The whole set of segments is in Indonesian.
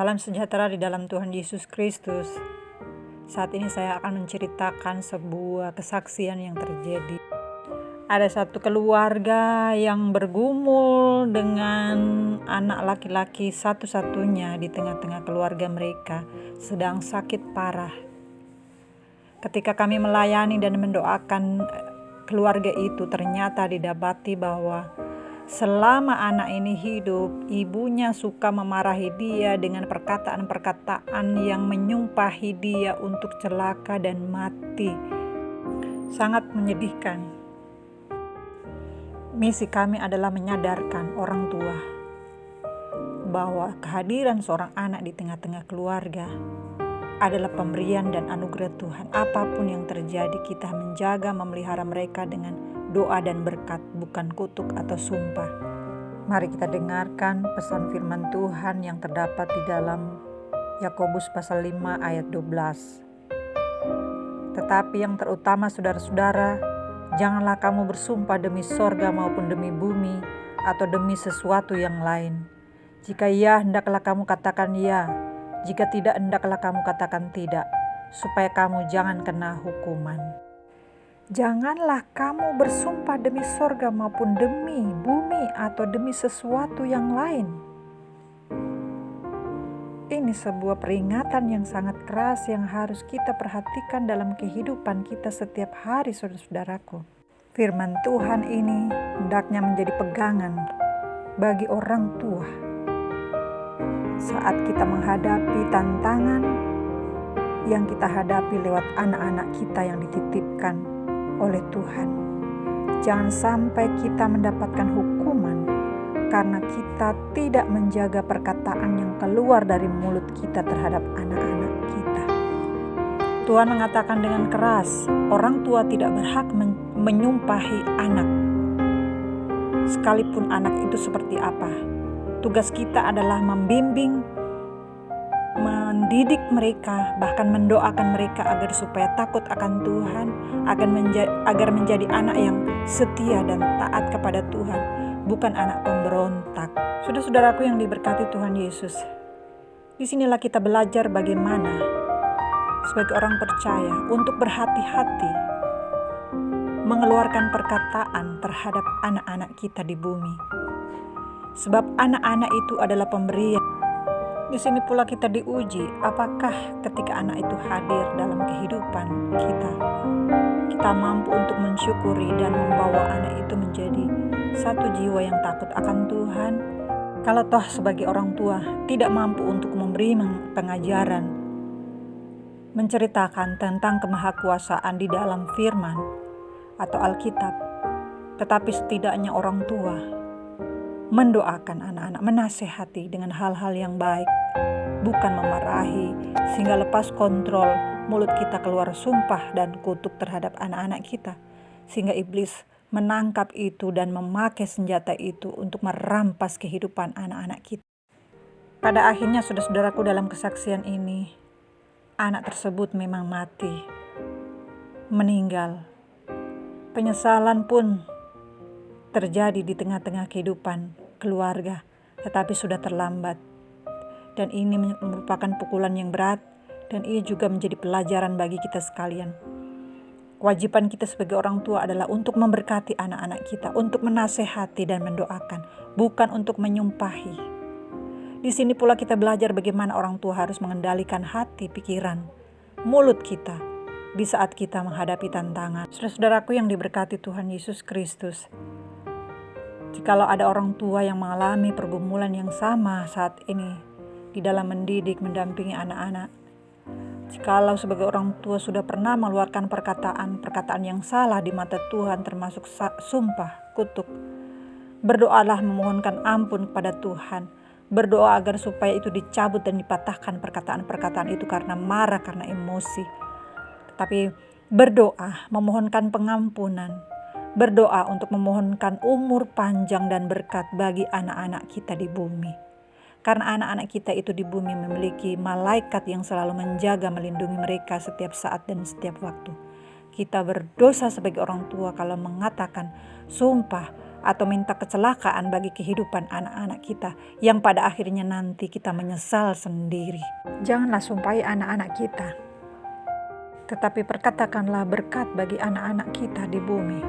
Salam sejahtera di dalam Tuhan Yesus Kristus. Saat ini saya akan menceritakan sebuah kesaksian yang terjadi. Ada satu keluarga yang bergumul dengan anak laki-laki satu-satunya di tengah-tengah keluarga mereka sedang sakit parah. Ketika kami melayani dan mendoakan keluarga itu, ternyata didapati bahwa selama anak ini hidup, ibunya suka memarahi dia dengan perkataan-perkataan yang menyumpahi dia untuk celaka dan mati. Sangat menyedihkan. Misi kami adalah menyadarkan orang tua bahwa kehadiran seorang anak di tengah-tengah keluarga adalah pemberian dan anugerah Tuhan. Apapun yang terjadi, kita menjaga memelihara mereka dengan doa dan berkat, bukan kutuk atau sumpah. Mari kita dengarkan pesan firman Tuhan yang terdapat di dalam Yakobus pasal 5 ayat 12. Tetapi yang terutama saudara-saudara, janganlah kamu bersumpah demi sorga maupun demi bumi atau demi sesuatu yang lain. Jika ya, hendaklah kamu katakan ya. Jika tidak, hendaklah kamu katakan tidak, supaya kamu jangan kena hukuman. Janganlah kamu bersumpah demi sorga maupun demi bumi atau demi sesuatu yang lain. Ini sebuah peringatan yang sangat keras yang harus kita perhatikan dalam kehidupan kita setiap hari, saudara-saudaraku. Firman Tuhan ini hendaknya menjadi pegangan bagi orang tua saat kita menghadapi tantangan yang kita hadapi lewat anak-anak kita yang dititipkan oleh Tuhan. Jangan sampai kita mendapatkan hukuman karena kita tidak menjaga perkataan yang keluar dari mulut kita terhadap anak-anak kita. Tuhan mengatakan dengan keras, orang tua tidak berhak menyumpahi anak, sekalipun anak itu seperti apa. Tugas kita adalah membimbing, mendidik mereka, bahkan mendoakan mereka agar supaya takut akan Tuhan, agar menjadi anak yang setia dan taat kepada Tuhan, bukan anak pemberontak. Saudara-saudaraku yang diberkati Tuhan Yesus, disinilah kita belajar bagaimana sebagai orang percaya untuk berhati-hati mengeluarkan perkataan terhadap anak-anak kita di bumi. Sebab anak-anak itu adalah pemberian. Di sini pula kita diuji, apakah ketika anak itu hadir dalam kehidupan kita mampu untuk mensyukuri dan membawa anak itu menjadi satu jiwa yang takut akan Tuhan. Kalau toh sebagai orang tua tidak mampu untuk memberi pengajaran, menceritakan tentang kemahakuasaan di dalam firman atau Alkitab, tetapi setidaknya orang tua mendoakan anak-anak, menasehati dengan hal-hal yang baik, bukan memarahi sehingga lepas kontrol mulut kita keluar sumpah dan kutuk terhadap anak-anak kita, sehingga iblis menangkap itu dan memakai senjata itu untuk merampas kehidupan anak-anak kita. Pada akhirnya, saudara-saudaraku, dalam kesaksian ini anak tersebut memang mati, meninggal. Penyesalan pun terjadi di tengah-tengah kehidupan keluarga, tetapi sudah terlambat. Dan ini merupakan pukulan yang berat, dan ini juga menjadi pelajaran bagi kita sekalian. Kewajiban kita sebagai orang tua adalah untuk memberkati anak-anak kita, untuk menasehati dan mendoakan, bukan untuk menyumpahi. Di sini pula kita belajar bagaimana orang tua harus mengendalikan hati, pikiran, mulut kita di saat kita menghadapi tantangan. Saudara-saudaraku yang diberkati Tuhan Yesus Kristus, jikalau ada orang tua yang mengalami pergumulan yang sama saat ini di dalam mendidik, mendampingi anak-anak, jikalau sebagai orang tua sudah pernah mengeluarkan perkataan yang salah di mata Tuhan, termasuk sumpah, kutuk, berdoalah memohonkan ampun kepada Tuhan. Berdoa agar supaya itu dicabut dan dipatahkan perkataan-perkataan itu karena marah, karena emosi. Tapi berdoa memohonkan pengampunan, berdoa untuk memohonkan umur panjang dan berkat bagi anak-anak kita di bumi. Karena anak-anak kita itu di bumi memiliki malaikat yang selalu menjaga, melindungi mereka setiap saat dan setiap waktu. Kita berdosa sebagai orang tua kalau mengatakan sumpah atau minta kecelakaan bagi kehidupan anak-anak kita yang pada akhirnya nanti kita menyesal sendiri. Janganlah sumpahi anak-anak kita, tetapi perkatakanlah berkat bagi anak-anak kita di bumi.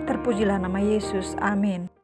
Terpujilah nama Yesus. Amin.